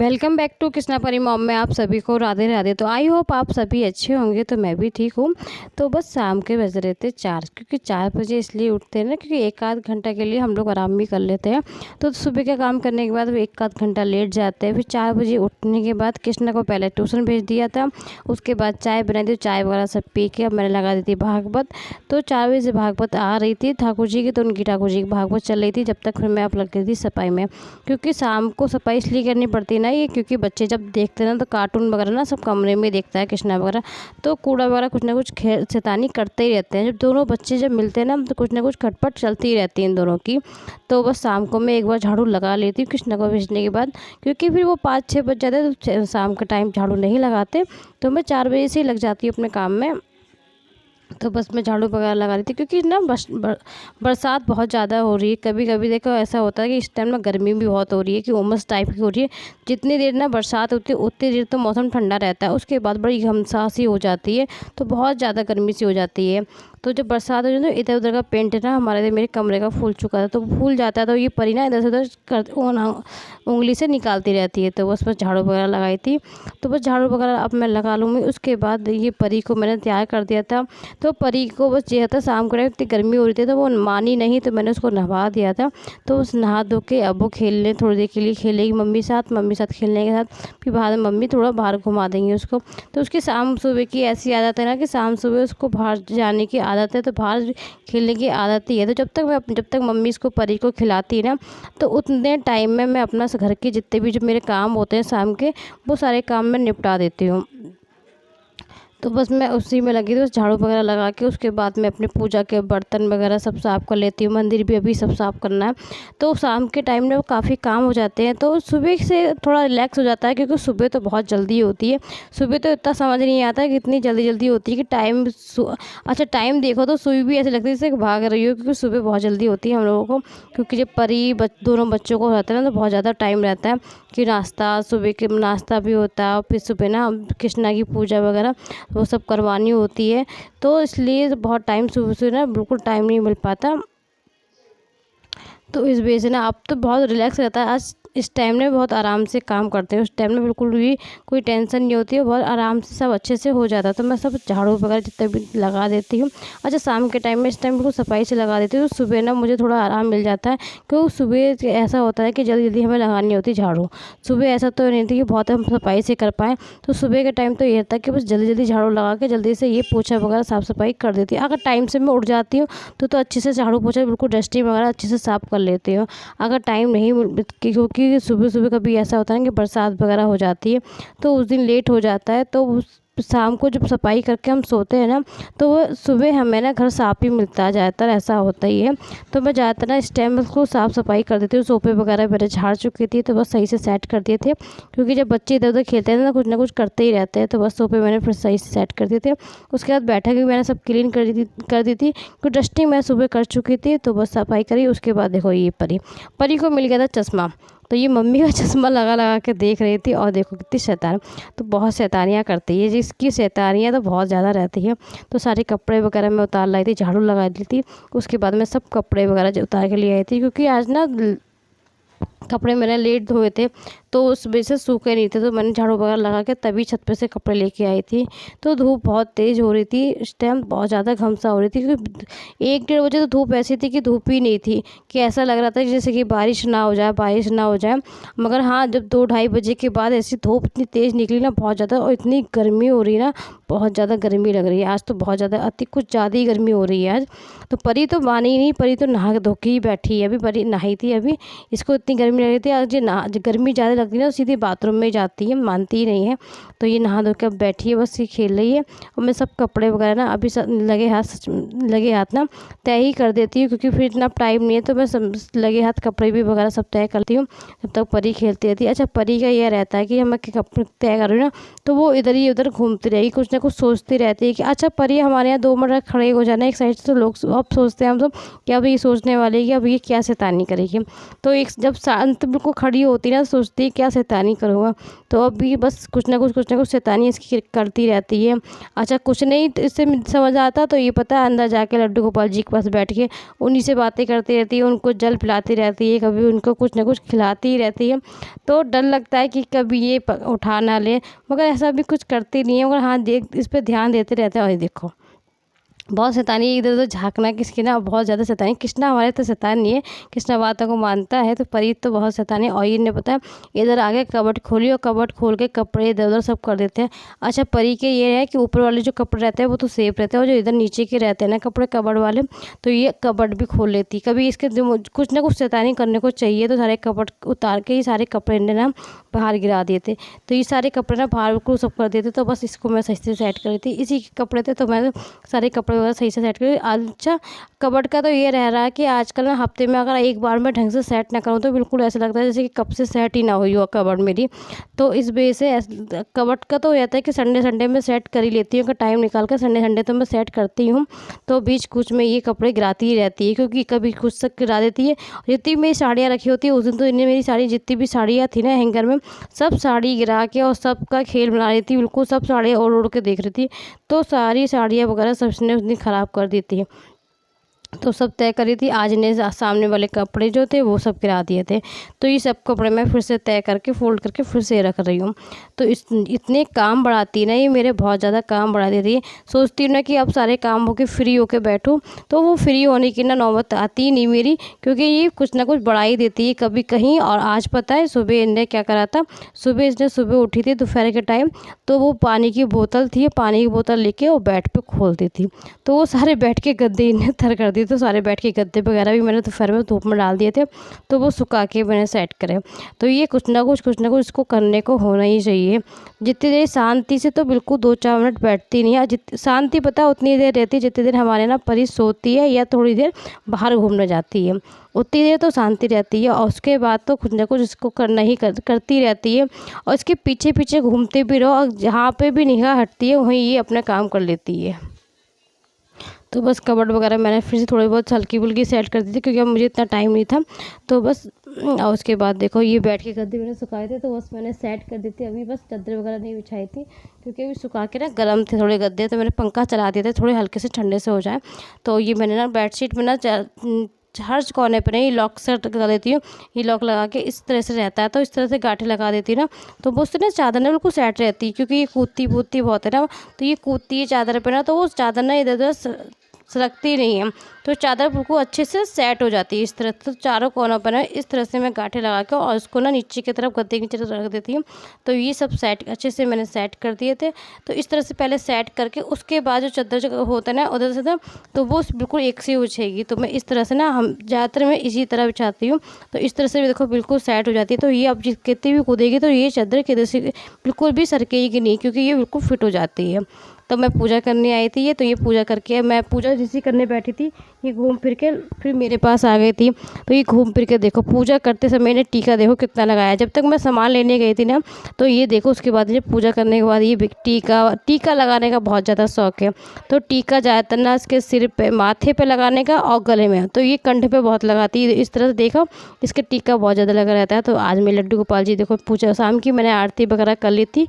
Welcome back to Krishna परी mom में आप सभी को राधे राधे। तो आई होप आप सभी अच्छे होंगे। तो मैं भी ठीक हूँ। तो बस शाम के बज रहे थे 4, क्योंकि 4 बजे इसलिए उठते हैं ना, क्योंकि एक आध घंटा के लिए हम लोग आराम भी कर लेते हैं। तो सुबह का काम करने के बाद एक आध घंटा लेट जाते हैं। फिर 4 बजे उठने के बाद कृष्णा को पहले ट्यूशन भेज दिया था, उसके बाद चाय बनाई थी, चाय वगैरह सब पी के अब मैंने लगा दी थी भागवत। तो 4 बजे से भागवत आ रही थी ठाकुर जी की, तो उनकी ठाकुर जी की भागवत चल रही थी। जब तक फिर मैं अब लग गई थी सफाई में, क्योंकि शाम को सफाई इसलिए करनी पड़ती है ना ये, क्योंकि बच्चे जब देखते हैं ना तो कार्टून वगैरह ना सब कमरे में देखता है कृष्णा वगैरह, तो कूड़ा वगैरह कुछ ना कुछ शैतानी करते ही रहते हैं। जब दोनों बच्चे जब मिलते हैं ना तो कुछ ना कुछ खटपट चलती ही रहती है इन दोनों की। तो बस शाम को मैं एक बार झाड़ू लगा लेती हूँ कृष्णा को भेजने के बाद, क्योंकि फिर वो 5-6 बज जाते हैं तो शाम का टाइम झाड़ू नहीं लगाते। तो मैं 4 बजे से ही लग जाती हूँ अपने काम में। तो बस मैं झाड़ू वगैरह लगा रही थी, क्योंकि ना बरसात बहुत ज़्यादा हो रही है। कभी कभी देखो ऐसा होता है कि इस टाइम ना गर्मी भी बहुत हो रही है, कि उमस टाइप की हो रही है। जितनी देर ना बरसात होती है उतनी देर तो मौसम ठंडा रहता है, उसके बाद बड़ी घमसासी हो जाती है, तो बहुत ज़्यादा गर्मी सी हो जाती है। तो जब बरसात हो जाती है तो इधर उधर का पेंट ना हमारे मेरे कमरे का फूल चुका था, तो फूल जाता है। तो ये परी ना इधर से उधर उंगली से निकालती रहती है। तो बस मैं झाड़ू वगैरह लगाई थी। तो बस झाड़ू वगैरह अब मैं लगा लूँगी। उसके बाद ये परी को मैंने तैयार कर दिया था। तो परी को बस ये था, शाम को इतनी गर्मी हो रही थी तो वो मानी नहीं, तो मैंने उसको नहवा दिया था। तो उस नहा धो के अब वो खेलने थोड़ी देर के लिए खेलेगी मम्मी साथ खेलने के साथ। फिर बाद में मम्मी थोड़ा बाहर घुमा देंगी उसको। तो उसकी शाम सुबह की ऐसी आदत है ना, कि शाम सुबह उसको बाहर जाने की आदत है, तो बाहर खेलने की आदत ही है। तो जब तक मम्मी इसको परी को खिलाती है ना, तो उतने टाइम में मैं अपना घर के जितने भी जो मेरे काम होते हैं शाम के, वो सारे काम मैं निपटा देती हूँ। तो बस मैं उसी में लगी थी, बस झाड़ू वगैरह लगा के उसके बाद मैं अपने पूजा के बर्तन वगैरह सब साफ़ कर लेती हूँ। मंदिर भी अभी सब साफ़ करना है। तो शाम के टाइम में काफ़ी काम हो जाते हैं, तो सुबह से थोड़ा रिलैक्स हो जाता है, क्योंकि सुबह तो बहुत जल्दी होती है। सुबह तो इतना समझ नहीं आता है कि इतनी जल्दी जल्दी होती है कि अच्छा टाइम देखो तो सुबह भी ऐसे लगती है जैसे भाग रही हो, क्योंकि सुबह बहुत जल्दी होती है हम लोगों को। क्योंकि जब दोनों बच्चों को रहता है ना, तो बहुत ज़्यादा टाइम रहता है कि सुबह के नाश्ता भी होता है, और फिर सुबह ना कृष्णा की पूजा वगैरह वो सब करवानी होती है। तो इसलिए बहुत टाइम सुबह से ना बिल्कुल टाइम नहीं मिल पाता। तो इस वजह से ना अब तो बहुत रिलैक्स रहता है। आज इस टाइम में बहुत आराम से काम करते हैं। उस टाइम में बिल्कुल भी कोई टेंशन नहीं होती है, बहुत आराम से सब अच्छे से हो जाता है। तो मैं सब झाड़ू वगैरह जितने भी लगा देती हूँ। अच्छा शाम के टाइम में इस टाइम बिल्कुल सफाई से लगा देती हूँ, तो सुबह ना मुझे थोड़ा आराम मिल जाता है। क्योंकि सुबह ऐसा होता है कि जल्दी जल्दी हमें लगानी होती है झाड़ू। सुबह ऐसा तो नहीं थी कि बहुत हम सफाई से कर पाएँ। तो सुबह के टाइम तो ये रहता है कि बस जल्दी जल्दी झाड़ू लगा के जल्दी से ये पोछा वगैरह साफ़ सफाई कर देती है। अगर टाइम से मैं उठ जाती हूँ तो अच्छे से झाड़ू पोछा बिल्कुल डस्टिंग वगैरह अच्छे से साफ़ कर लेती हूँ। अगर टाइम नहीं क्योंकि सुबह सुबह कभी ऐसा होता है कि बरसात वगैरह हो जाती है, तो उस दिन लेट हो जाता है। तो शाम को जब सफाई करके हम सोते हैं ना, तो वो सुबह हमें ना घर साफ़ ही मिलता है, ज़्यादातर ऐसा होता ही है। तो मैं ज़्यादातर ना इस टाइम उसको साफ़ सफाई कर देती हूँ। सोफे वगैरह मेरे झाड़ चुकी थी, तो बस सही से सेट कर दिए थे, क्योंकि जब बच्चे इधर उधर खेलते हैं ना कुछ करते ही रहते हैं। तो बस सोफे मैंने फिर सही से सेट कर दिए थे। उसके बाद बैठक भी मैंने सब क्लीन कर दी थी, क्योंकि डस्टिंग मैं सुबह कर चुकी थी। तो बस सफाई करी। उसके बाद देखो ये परी को मिल गया था चश्मा। तो ये मम्मी का चश्मा लगा लगा के देख रही थी, और देखो कितनी शैतान, तो बहुत शैतानियाँ करती है। जिसकी शैतानियाँ तो बहुत ज़्यादा रहती है। तो सारे कपड़े वगैरह मैं उतार लाई थी, झाड़ू लगा दी थी। उसके बाद मैं सब कपड़े वगैरह उतार के ले आई थी, क्योंकि आज ना कपड़े मैंने लेट धोए थे, तो उस वजह से सूखे नहीं थे। तो मैंने झाड़ू वगैरह लगा के तभी छत पे से कपड़े लेके आई थी। तो धूप बहुत तेज़ हो रही थी इस टाइम, बहुत ज़्यादा घमसा हो रही थी, क्योंकि 1-1:30 बजे तो धूप ऐसी थी कि धूप ही नहीं थी, कि ऐसा लग रहा था कि जैसे कि बारिश ना हो जाए। मगर हाँ, जब 2-2:30 बजे के बाद ऐसी धूप इतनी तेज़ निकली ना, बहुत ज़्यादा, और इतनी गर्मी हो रही ना, बहुत ज़्यादा गर्मी लग रही है आज। तो बहुत ज़्यादा कुछ ज़्यादा ही गर्मी हो रही है आज। तो परी तो मानी ही नहीं, परी तो नहा धो के ही बैठी है। अभी परी नहाई थी अभी, इसको इतनी गर्मी लग रही थी। आज गर्मी ज़्यादा लगती है ना, सीधी बाथरूम में जाती है, मानती ही नहीं है। तो ये नहा धो के अब बैठी है, बस ये खेल रही है। और मैं सब कपड़े वगैरह ना अभी लगे हाथ ना तय ही कर देती हूँ, क्योंकि फिर इतना टाइम नहीं है। तो मैं सब लगे हाथ कपड़े भी वगैरह सब तय करती हूँ, जब तक परी खेलती रहती है। अच्छा परी का ये रहता है कि मैं कपड़े तय कर रही हूँ ना, तो वो इधर ही उधर घूमती रहेगी, कुछ ना कुछ सोचती रहती है कि अच्छा परी हमारे यहाँ 2 मिनट खड़े हो जाना एक साइड से। तो लोग अब सोचते हैं हम सब कि अब ये सोचने वाले कि अब ये क्या शैतानी करेगी। तो एक जब शांत बिल्कुल खड़ी होती ना, सोचती है क्या शैतानी करूँगा। तो अब भी बस कुछ ना कुछ शैतानी इसकी करती रहती है। अच्छा कुछ नहीं इससे समझ आता तो ये पता है अंदर जाके लड्डू गोपाल जी के पास बैठ के उन्हीं से बातें करती रहती है, उनको जल पिलाती रहती है, कभी उनको कुछ ना कुछ खिलाती ही रहती है। तो डर लगता है कि कभी ये उठा ना ले, मगर ऐसा भी कुछ करती नहीं है। मगर हाँ देख इस पर ध्यान देते रहते हैं। और ये देखो बहुत शैतानी, इधर उधर झाँकना किसकी ना, बहुत ज़्यादा शैतानी। कृष्णा हमारे तो शैतान नहीं है, कृष्णा बातों को मानता है, तो परी तो बहुत शैतानी है। और ये ने पता है इधर आगे कबर्ड खोली और कबर्ड खोल के कपड़े इधर उधर सब कर देते हैं। अच्छा परी के ये है कि ऊपर वाले जो कपड़े रहते हैं वो तो सेफ रहते हैं, और जो इधर नीचे के रहते हैं ना कपड़े कबर्ड वाले, तो ये कबर्ड भी खोल लेती है। कभी इसके कुछ ना कुछ शैतानी करने को चाहिए तो सारे कबर्ड उतार के ये सारे कपड़े ने ना बाहर गिरा दिए थे। तो ये सारे कपड़े ना बाहर बिल्कुल सब कर देते, तो बस इसको मैं सही से सेट कर रही थी। इसी के कपड़े थे तो मैं सारे कपड़े वगैरह सही से सेट कर। अच्छा कबर्ड का तो ये रह रहा है कि आजकल ना हफ्ते में अगर एक बार मैं ढंग से सेट ना करूँ तो बिल्कुल ऐसा लगता है जैसे कि कब से सेट ही ना हुई हो कबर्ड मेरी। तो इस वजह से कबर्ड का तो रहता है कि संडे में सेट कर ही लेती हूँ, कि टाइम निकाल कर संडे तो मैं सेट करती हूँ। तो बीच कुछ में ये कपड़े गिराती ही रहती है, क्योंकि कभी कुछ तक गिरा देती है। जितनी मेरी साड़ियाँ रखी होती है उस दिन तो इन्हें मेरी साड़ी जितनी भी साड़ियाँ थी ना हैंगर में, सब साड़ी गिरा के और सबका खेल बना रही थी, बिल्कुल सब साड़ियाँ ओढ़ ओढ़ के देख रही थी। तो सारी साड़ियाँ वगैरह सबने उस दिन ख़राब कर दी थी। तो सब तय करी थी, आज ने सामने वाले कपड़े जो थे वो सब गिरा दिए थे। तो ये सब कपड़े मैं फिर से तय करके फोल्ड करके फिर से रख रही हूँ। तो इतने काम बढ़ाती ना ये मेरे, बहुत ज़्यादा काम बढ़ा देती है। सोचती हूँ ना कि अब सारे काम होके फ्री होके बैठूँ, तो वो फ्री होने की ना नौबत आती ही नहीं मेरी, क्योंकि ये कुछ ना कुछ बढ़ा ही देती है कभी कहीं। और आज पता है सुबह इन्हें क्या करा था, सुबह उठी थी दोपहर के टाइम, तो वो पानी की बोतल थी, पानी की बोतल लेके वो बेड पे खोल दी थी। तो वो सारे बेड के गद्दे इन्हें थर कर दिए। तो सारे बेड के गद्दे वगैरह भी मैंने दोपहर में धूप में डाल दिए थे, तो वो सुखा के मैंने सेट करे। तो ये कुछ ना कुछ इसको करने को होना ही चाहिए। जितनी देर शांति से तो बिल्कुल 2-4 मिनट बैठती नहीं है। शांति पता है उतनी देर रहती है जितनी देर हमारे ना परी सोती है या थोड़ी देर बाहर घूमने जाती है, उतनी देर तो शांति रहती है। और उसके बाद तो कुछ ना कुछ इसको करना ही करती रहती है। और इसके पीछे पीछे घूमते भी रहो, और जहाँ पे भी निगाह हटती है वहीं ये अपना काम कर लेती है। तो बस कबर्ड वगैरह मैंने फिर से थोड़ी बहुत हल्की फुल्की सेट कर दी थी, क्योंकि अब मुझे इतना टाइम नहीं था। तो बस और उसके बाद देखो ये बैठ के गद्दे मैंने सुखाए थे, तो बस मैंने सेट कर दी थी। अभी बस चादर वगैरह नहीं बिछाई थी, क्योंकि अभी सुखा के ना गर्म थे थोड़े गद्दे, तो मैंने पंखा चला दिए थे थोड़े हल्के से ठंडे से हो जाए। तो ये मैंने ना बेडशीट में ना हर कोने पर नहीं लॉक सेट कर देती हूँ। ये लॉक लगा के इस तरह से रहता है, तो इस तरह से गांठें लगा देती हूँ ना, तो वो उससे ना चादर ना बिल्कुल सेट रहती है। क्योंकि ये कूदती बहुत है ना, तो ये कूदती है चादर पे ना, तो वो चादर ना इधर उधर सरकती नहीं है, तो चादर बिल्कुल अच्छे से सेट हो जाती है इस तरह। तो चारों कोनों पर ना इस तरह से मैं गांठें लगा के और उसको ना नीचे की तरफ गद्दे की तरफ रख देती हूँ। तो ये सब सेट अच्छे से मैंने सेट कर दिए थे। तो इस तरह से पहले सेट करके उसके बाद जो चादर जो होता है ना उधर से ना, तो वो बिल्कुल एक से बिछेगी। तो मैं इस तरह से ना हम ज़्यादातर मैं इसी तरह बिछाती हूँ। तो इस तरह से भी देखो बिल्कुल सेट हो जाती है। तो ये अब कितनी भी कूदेगी तो ये चादर किधर से बिल्कुल भी सरकेगी नहीं, क्योंकि ये बिल्कुल फिट हो जाती है। तो मैं पूजा करने आई थी तो ये पूजा करके मैं पूजा जिसी करने बैठी थी, ये घूम फिर के फिर मेरे पास आ गई थी। तो ये घूम फिर के देखो पूजा करते समय ने टीका देखो कितना लगाया। जब तक मैं सामान लेने गई थी ना, तो ये देखो उसके बाद ये पूजा करने के बाद ये टीका लगाने का बहुत ज़्यादा शौक है। तो टीका ज़्यादातर ना इसके सिर पे माथे पे लगाने का और गले में, तो ये कंठ पे बहुत लगाती है। इस तरह से देखो इसके टीका बहुत ज़्यादा लगा रहता है। तो आज मैं लड्डू गोपाल जी देखो पूजा शाम की मैंने आरती वगैरह कर ली थी।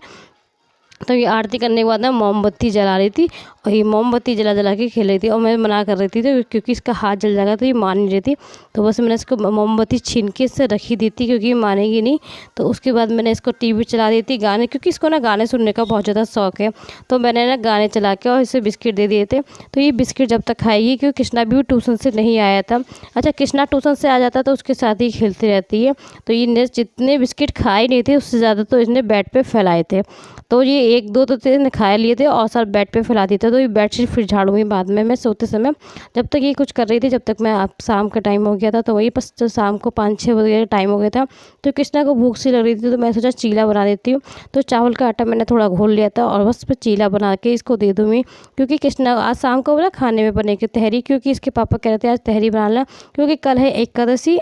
तो ये आरती करने के बाद ना मोमबत्ती जला रही थी, और ये मोमबत्ती जला के खेल रही थी, और मैं मना कर रही थी तो क्योंकि इसका हाथ जल जाएगा, तो ये मान नहीं रही थी। तो बस मैंने इसको मोमबत्ती छीन के इससे रखी दी थी, क्योंकि ये मानेगी नहीं। तो उसके बाद मैंने इसको टीवी चला दी थी गाने, क्योंकि इसको ना गाने सुनने का बहुत ज़्यादा शौक है। तो मैंने ना गाने चला के और इसे बिस्किट दे दिए थे। तो ये बिस्किट जब तक खाएगी, क्योंकि कृष्णा भी ट्यूशन से नहीं आया था। अच्छा कृष्णा ट्यूशन से आ जाता तो उसके साथ ही खेलती रहती है। तो ये जितने बिस्किट खाए नहीं थे उससे ज़्यादा तो इसने बेड पर फैलाए थे। तो ये 1-2 तो इसने खा लिए थे और सर बेड पे फैला दिए थे। तो ये बेडशीट फिर झाड़ूंगी बाद में मैं सोते समय। जब तक ये कुछ कर रही थी, जब तक मैं शाम का टाइम हो गया था, तो वही बस शाम को 5-6 बजे टाइम हो गया था। तो कृष्णा को भूख सी लग रही थी, तो मैं सोचा चीला बना देती हूँ। तो चावल का आटा मैंने थोड़ा घोल लिया था और बस फिर चीला बना के इसको दे दूँगी, क्योंकि कृष्णा आज शाम को बोला खाने में बनेगी तहरी, क्योंकि इसके पापा कह रहे थे आज तहरी बना लें, क्योंकि कल है एकादशी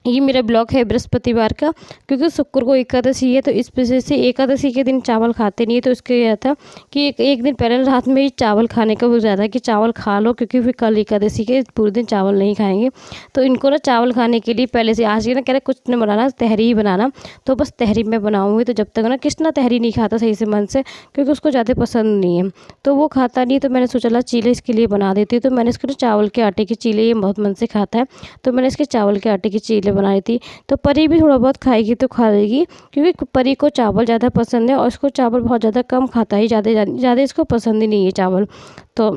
ये मेरा ब्लॉग है बृहस्पतिवार का, क्योंकि शुक्र को एकादशी है, तो इस वजह से एकादशी के दिन चावल खाते नहीं है। तो इसके यह था कि एक दिन पहले रात में ही चावल खाने का वो ज़्यादा कि चावल खा लो, क्योंकि फिर कल एकादशी के पूरे दिन चावल नहीं खाएंगे। तो इनको ना चावल खाने के लिए पहले से आज ये ना कह रहे कुछ नहीं बनाना, तहरी ही बनाना। तो बस तहरी मैं बनाऊँगी। तो जब तक ना कृष्णा तहरी नहीं खाता सही से मन से, क्योंकि उसको ज़्यादा पसंद नहीं है, तो वो खाता नहीं। तो मैंने सोचा ला चीले इसके लिए बना देती हूँ। तो मैंने इसको चावल के आटे की चीले, ये बहुत मन से खाता है, तो मैंने इसके चावल के आटे की चीले बना दी थी। तो परी भी थोड़ा बहुत खाएगी तो खा लेगी, क्योंकि परी को चावल ज़्यादा पसंद है और इसको चावल बहुत ज़्यादा कम खाता है, ज़्यादा इसको पसंद ही नहीं है चावल। तो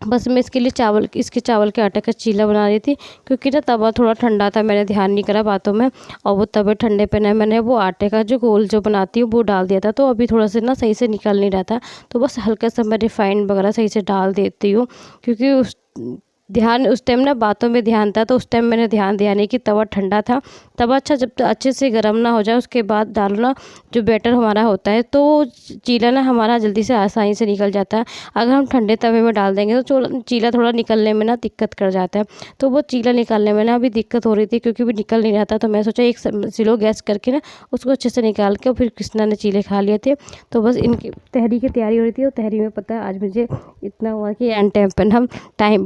बस मैं इसके लिए इसके चावल के आटे का चीला बना रही थी, क्योंकि ना तवा थोड़ा ठंडा था, मैंने ध्यान नहीं करा बातों में, और वो तवे ठंडे पे ना मैंने वो आटे का जो गोल जो बनाती हूँ वो डाल दिया था। तो अभी थोड़ा सा ना सही से निकल नहीं रहा था, तो बस हल्का सा मैं रिफाइंड वगैरह सही से डाल देती हूँ, क्योंकि उस टाइम ना बातों में ध्यान था। तो उस टाइम मैंने ध्यान दिया नहीं कि तवा ठंडा था। तवा अच्छा जब तक अच्छे से गर्म ना हो जाए उसके बाद डालो ना जो बैटर हमारा होता है, तो चीला ना हमारा जल्दी से आसानी से निकल जाता है। अगर हम ठंडे तवे में डाल देंगे तो चीला थोड़ा निकलने में ना दिक्कत कर जाता है। तो वो चीला निकालने में ना अभी दिक्कत हो रही थी, क्योंकि भी निकल नहीं रहा था। तो मैं सोचा एक स्लो गैस करके ना उसको अच्छे से निकाल के, फिर कृष्णा ने चीले खा लिए थे। तो बस इनकी तहरी की तैयारी हो रही थी। और तहरी में पता है आज मुझे इतना हुआ कि एंड टाइम पर हम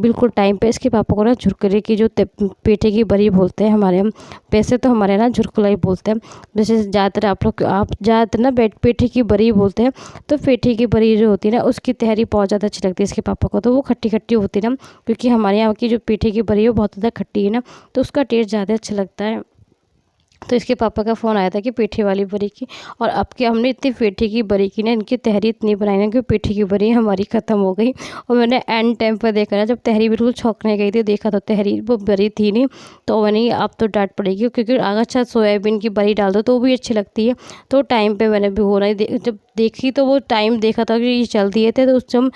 बिल्कुल टाइम पे इसके पापा को ना झुरकले की जो पेठे की बड़ी बोलते हैं हमारे हम, वैसे तो हमारे ना झुरकला ही बोलते हैं। जैसे ज़्यादातर आप ज़्यादातर ना पेठे की बड़ी बोलते हैं। तो पेठे की बड़ी जो होती है ना उसकी तहरी बहुत ज़्यादा अच्छी लगती है इसके पापा को। तो वो खट्टी खट्टी होती है ना, क्योंकि हमारे यहाँ की जो पेठे की बड़ी है वो बहुत ज़्यादा खट्टी है ना, तो उसका टेस्ट ज़्यादा अच्छा लगता है। तो इसके पापा का फ़ोन आया था कि पेठे वाली बरी की, और अब के हमने इतनी पेठे की बरी की ना, इनकी तहरी इतनी बनाई ना कि पेठे की बरी हमारी ख़त्म हो गई। और मैंने एंड टाइम पर देखा ना, जब तहरी बिल्कुल छौंकने गई थी, देखा तो तहरी वो बरी थी नहीं। तो मैंने अब तो डांट पड़ेगी, क्योंकि अगर अच्छा सोयाबीन की बरी डाल दो तो वो भी अच्छी लगती है। तो टाइम पर मैंने भिगोना जब देखी तो वो टाइम देखा था कि ये चल दिए थे, तो उस टाइम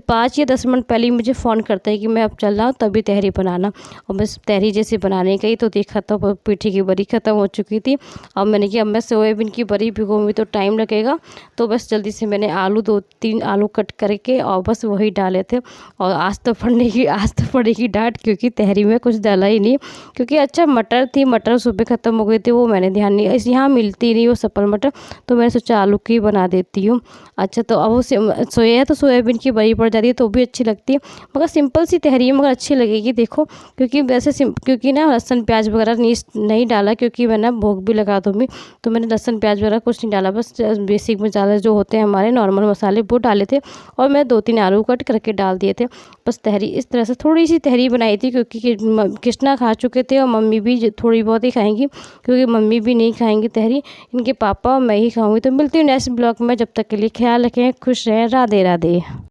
5 या 10 मिनट पहले ही मुझे फ़ोन करता है कि मैं अब चल रहा हूँ, तभी तहरी बनाना। और बस तहरी जैसे बनाने गई तो देखा तो पेठे की बरी ख़त्म हो चुकी थी। अब मैंने कि अब मैं सोयाबीन की बरी भिगोऊँगी तो टाइम लगेगा। तो बस जल्दी से मैंने 2-3 आलू कट करके और बस वही डाले थे। और आज तो पड़ेगी डांट, क्योंकि तहरी में कुछ डाला ही नहीं। क्योंकि अच्छा मटर थी, मटर सुबह ख़त्म हो गई थी, वो मैंने ध्यान नहीं, इस यहाँ मिलती नहीं वो सफल मटर, तो मैंने सोचा आलू की बना देती हूँ। अच्छा तो अब वो सोयाबीन की बड़ी पड़ जाती है तो भी अच्छी लगती है, मगर सिंपल सी तहरी है, मगर अच्छी लगेगी देखो। क्योंकि वैसे क्योंकि ना लहसुन प्याज वगैरह नहीं डाला, क्योंकि मैं ना भोग भी लगा दूँगी। तो मैंने लहसुन प्याज वगैरह कुछ नहीं डाला, बस बेसिक मसाले जो होते हैं हमारे नॉर्मल मसाले वो डाले थे, और मैं 2-3 आलू कट करके डाल दिए थे। बस तहरी इस तरह से थोड़ी सी तहरी बनाई थी, क्योंकि कृष्णा खा चुके थे और मम्मी भी थोड़ी बहुत ही खाएंगी, क्योंकि मम्मी भी नहीं खाएंगी तहरी, इनके पापा और मैं ही खाऊंगी। तो मिलती हूँ नेक्स्ट ब्लॉग में, जब तक के लिए ख्याल रखें, खुश रहें, राधे राधे।